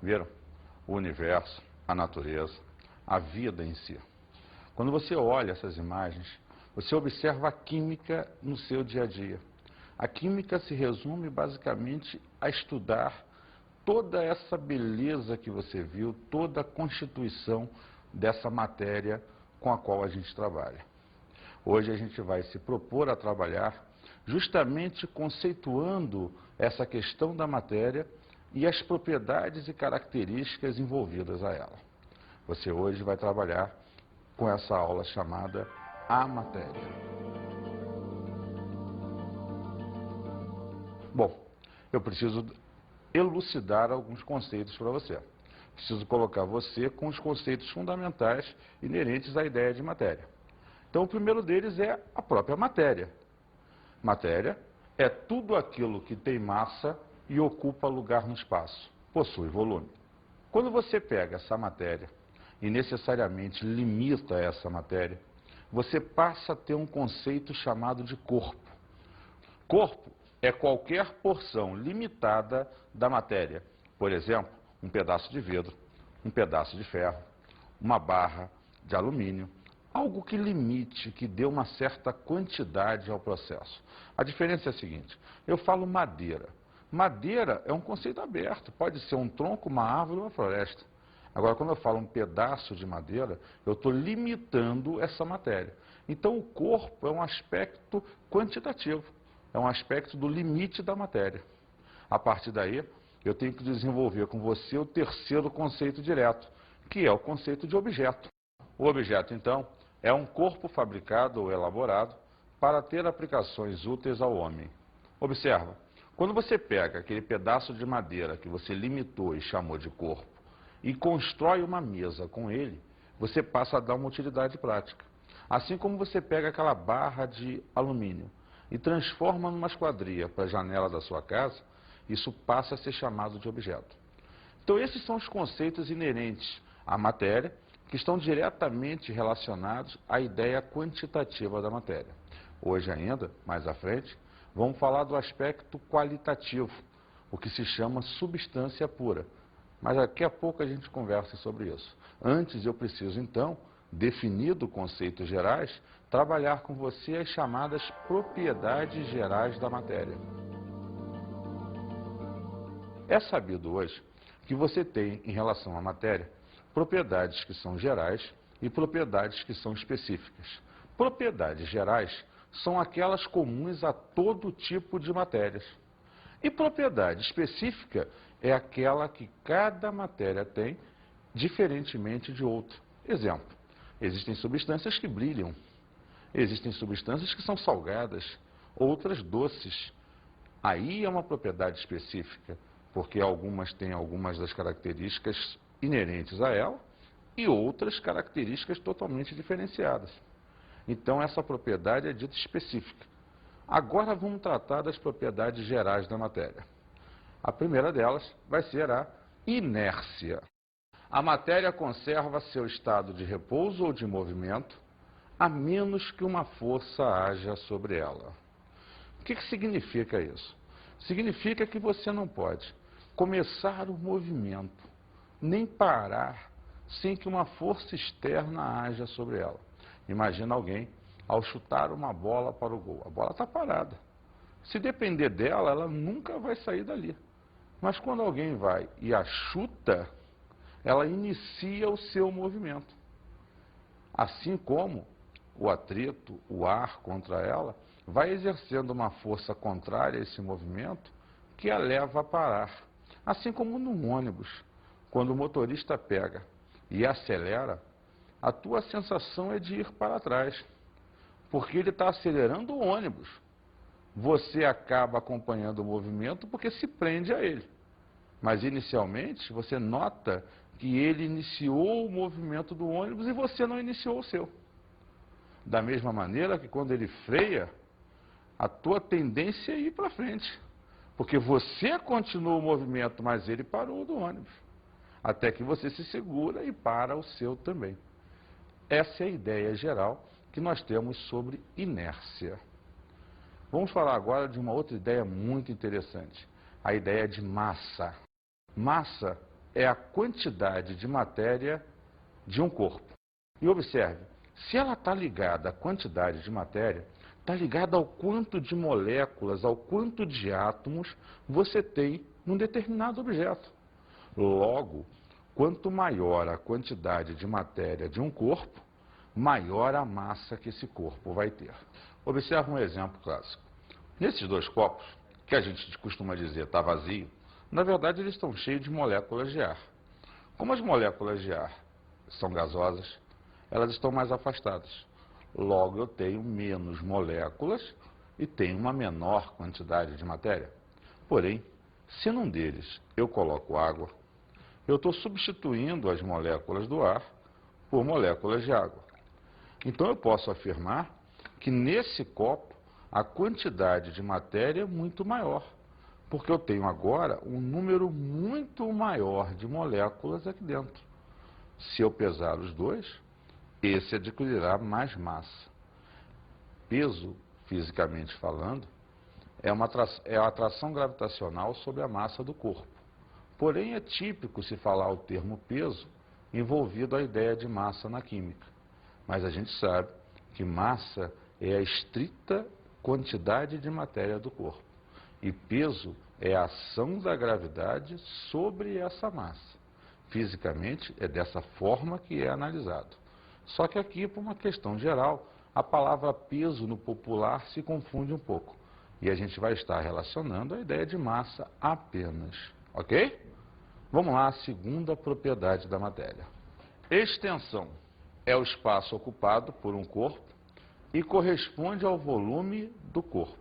Viram? O universo, a natureza, a vida em si. Quando você olha essas imagens, você observa a química no seu dia a dia. A química se resume basicamente a estudar toda essa beleza que você viu, toda a constituição dessa matéria com a qual a gente trabalha. Hoje a gente vai se propor a trabalhar justamente conceituando essa questão da matéria e as propriedades e características envolvidas a ela. Você hoje vai trabalhar com essa aula chamada A Matéria. Bom, eu preciso elucidar alguns conceitos para você. Preciso colocar você com os conceitos fundamentais inerentes à ideia de matéria. Então, o primeiro deles é a própria matéria. Matéria é tudo aquilo que tem massa e ocupa lugar no espaço, possui volume. Quando você pega essa matéria e necessariamente limita essa matéria, você passa a ter um conceito chamado de corpo. Corpo é qualquer porção limitada da matéria. Por exemplo, um pedaço de vidro, um pedaço de ferro, uma barra de alumínio, algo que limite, que dê uma certa quantidade ao processo. A diferença é a seguinte: eu falo madeira. Madeira é um conceito aberto, pode ser um tronco, uma árvore ou uma floresta. Agora, quando eu falo um pedaço de madeira, eu estou limitando essa matéria. Então, o corpo é um aspecto quantitativo, é um aspecto do limite da matéria. A partir daí, eu tenho que desenvolver com você o terceiro conceito direto, que é o conceito de objeto. O objeto, então, é um corpo fabricado ou elaborado para ter aplicações úteis ao homem. Observa, quando você pega aquele pedaço de madeira que você limitou e chamou de corpo e constrói uma mesa com ele, você passa a dar uma utilidade prática. Assim como você pega aquela barra de alumínio e transforma numa esquadria para a janela da sua casa, isso passa a ser chamado de objeto. Então, esses são os conceitos inerentes à matéria, que estão diretamente relacionados à ideia quantitativa da matéria. Hoje ainda, mais à frente, vamos falar do aspecto qualitativo, o que se chama substância pura. Mas daqui a pouco a gente conversa sobre isso. Antes eu preciso, então, definido conceitos gerais, trabalhar com você as chamadas propriedades gerais da matéria. É sabido hoje que você tem, em relação à matéria, propriedades que são gerais e propriedades que são específicas. Propriedades gerais são aquelas comuns a todo tipo de matérias. E propriedade específica é aquela que cada matéria tem, diferentemente de outra. Exemplo, existem substâncias que brilham, existem substâncias que são salgadas, outras doces. Aí é uma propriedade específica, porque algumas têm algumas das características inerentes a ela e outras características totalmente diferenciadas. Então, essa propriedade é dita específica. Agora vamos tratar das propriedades gerais da matéria. A primeira delas vai ser a inércia. A matéria conserva seu estado de repouso ou de movimento, a menos que uma força haja sobre ela. O que significa isso? Significa que você não pode começar o movimento, nem parar, sem que uma força externa haja sobre ela. Imagina alguém, ao chutar uma bola para o gol, a bola está parada. Se depender dela, ela nunca vai sair dali. Mas quando alguém vai e a chuta, ela inicia o seu movimento. Assim como o atrito, o ar contra ela, vai exercendo uma força contrária a esse movimento que a leva a parar. Assim como num ônibus, quando o motorista pega e acelera, a tua sensação é de ir para trás, porque ele está acelerando o ônibus. Você acaba acompanhando o movimento porque se prende a ele. Mas inicialmente você nota que ele iniciou o movimento do ônibus e você não iniciou o seu. Da mesma maneira que quando ele freia, a tua tendência é ir para frente. Porque você continuou o movimento, mas ele parou do ônibus. Até que você se segura e para o seu também. Essa é a ideia geral que nós temos sobre inércia. Vamos falar agora de uma outra ideia muito interessante. A ideia de massa. Massa é a quantidade de matéria de um corpo. E observe, se ela está ligada à quantidade de matéria, está ligada ao quanto de moléculas, ao quanto de átomos você tem num determinado objeto. Logo, quanto maior a quantidade de matéria de um corpo, maior a massa que esse corpo vai ter. Observe um exemplo clássico. Nesses dois copos, que a gente costuma dizer está vazio, na verdade eles estão cheios de moléculas de ar. Como as moléculas de ar são gasosas, elas estão mais afastadas. Logo, eu tenho menos moléculas e tenho uma menor quantidade de matéria. Porém, se num deles eu coloco água, eu estou substituindo as moléculas do ar por moléculas de água. Então, eu posso afirmar que nesse copo a quantidade de matéria é muito maior, porque eu tenho agora um número muito maior de moléculas aqui dentro. Se eu pesar os dois, esse adquirirá mais massa. Peso, fisicamente falando, é a atração gravitacional sobre a massa do corpo. Porém, é típico se falar o termo peso envolvido a ideia de massa na química. Mas a gente sabe que massa é a estrita quantidade de matéria do corpo. E peso é a ação da gravidade sobre essa massa. Fisicamente, é dessa forma que é analisado. Só que aqui, por uma questão geral, a palavra peso no popular se confunde um pouco. E a gente vai estar relacionando a ideia de massa apenas. Ok? Vamos lá, a segunda propriedade da matéria. Extensão é o espaço ocupado por um corpo e corresponde ao volume do corpo.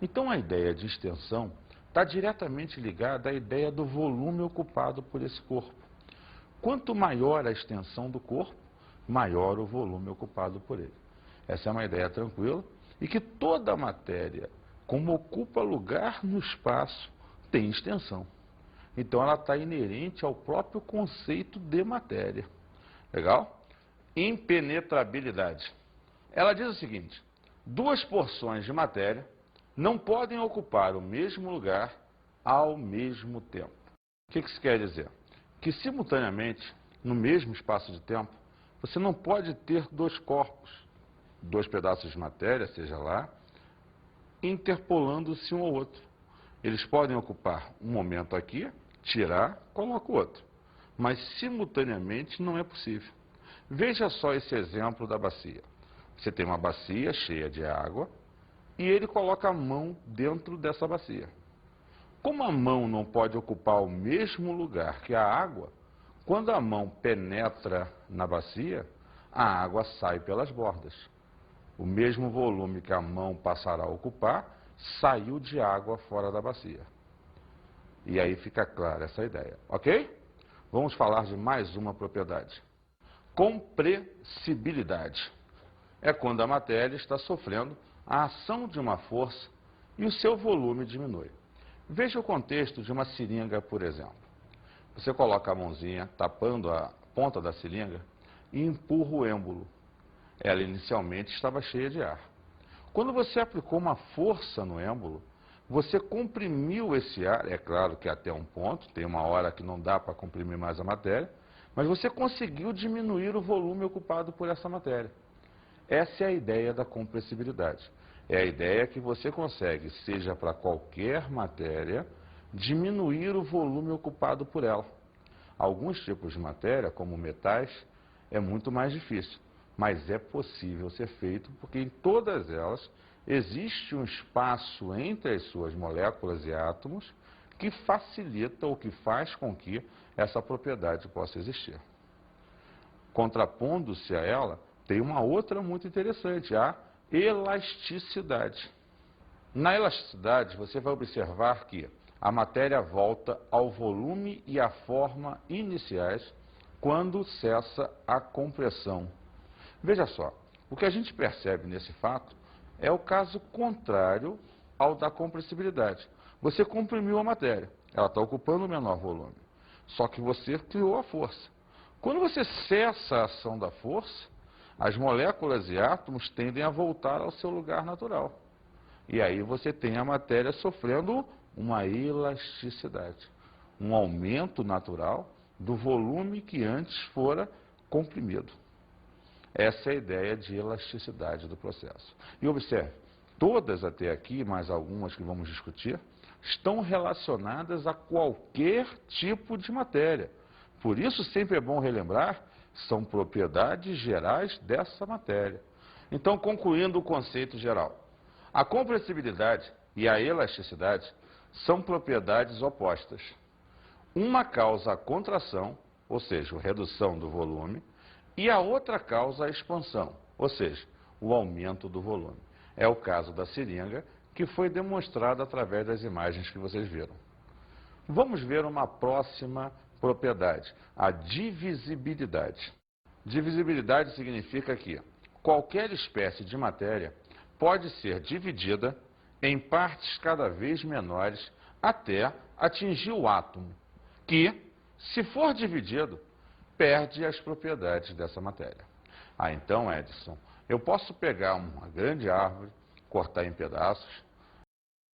Então, a ideia de extensão está diretamente ligada à ideia do volume ocupado por esse corpo. Quanto maior a extensão do corpo, maior o volume ocupado por ele. Essa é uma ideia tranquila e que toda matéria, como ocupa lugar no espaço, tem extensão. Então, ela está inerente ao próprio conceito de matéria. Legal? Impenetrabilidade. Ela diz o seguinte: duas porções de matéria não podem ocupar o mesmo lugar ao mesmo tempo. O que isso quer dizer? Que simultaneamente, no mesmo espaço de tempo, você não pode ter dois corpos, dois pedaços de matéria, seja lá, interpolando-se um ao outro. Eles podem ocupar um momento aqui, tirar, coloca o outro. Mas simultaneamente não é possível. Veja só esse exemplo da bacia. Você tem uma bacia cheia de água e ele coloca a mão dentro dessa bacia. Como a mão não pode ocupar o mesmo lugar que a água, quando a mão penetra na bacia, a água sai pelas bordas. O mesmo volume que a mão passará a ocupar, saiu de água fora da bacia. E aí fica clara essa ideia, ok? Vamos falar de mais uma propriedade. Compressibilidade. É quando a matéria está sofrendo a ação de uma força e o seu volume diminui. Veja o contexto de uma seringa, por exemplo. Você coloca a mãozinha tapando a ponta da seringa e empurra o êmbolo. Ela inicialmente estava cheia de ar. Quando você aplicou uma força no êmbolo, você comprimiu esse ar. É claro que até um ponto, tem uma hora que não dá para comprimir mais a matéria, mas você conseguiu diminuir o volume ocupado por essa matéria. Essa é a ideia da compressibilidade. É a ideia que você consegue, seja para qualquer matéria, diminuir o volume ocupado por ela. Alguns tipos de matéria, como metais, é muito mais difícil, mas é possível ser feito porque em todas elas existe um espaço entre as suas moléculas e átomos que facilita ou que faz com que essa propriedade possa existir. Contrapondo-se a ela, tem uma outra muito interessante, a elasticidade. Na elasticidade, você vai observar que a matéria volta ao volume e à forma iniciais quando cessa a compressão. Veja só, o que a gente percebe nesse fato é o caso contrário ao da compressibilidade. Você comprimiu a matéria, ela está ocupando o menor volume, só que você criou a força. Quando você cessa a ação da força, as moléculas e átomos tendem a voltar ao seu lugar natural. E aí você tem a matéria sofrendo uma elasticidade, um aumento natural do volume que antes fora comprimido. Essa é a ideia de elasticidade do processo. E observe, todas até aqui, mais algumas que vamos discutir, estão relacionadas a qualquer tipo de matéria. Por isso, sempre é bom relembrar, são propriedades gerais dessa matéria. Então, concluindo o conceito geral, a compressibilidade e a elasticidade são propriedades opostas. Uma causa a contração, ou seja, a redução do volume, e a outra causa a expansão, ou seja, o aumento do volume. É o caso da seringa, que foi demonstrado através das imagens que vocês viram. Vamos ver uma próxima propriedade, a divisibilidade. Divisibilidade significa que qualquer espécie de matéria pode ser dividida em partes cada vez menores até atingir o átomo, que, se for dividido, perde as propriedades dessa matéria. Então, Edson, eu posso pegar uma grande árvore, cortar em pedaços,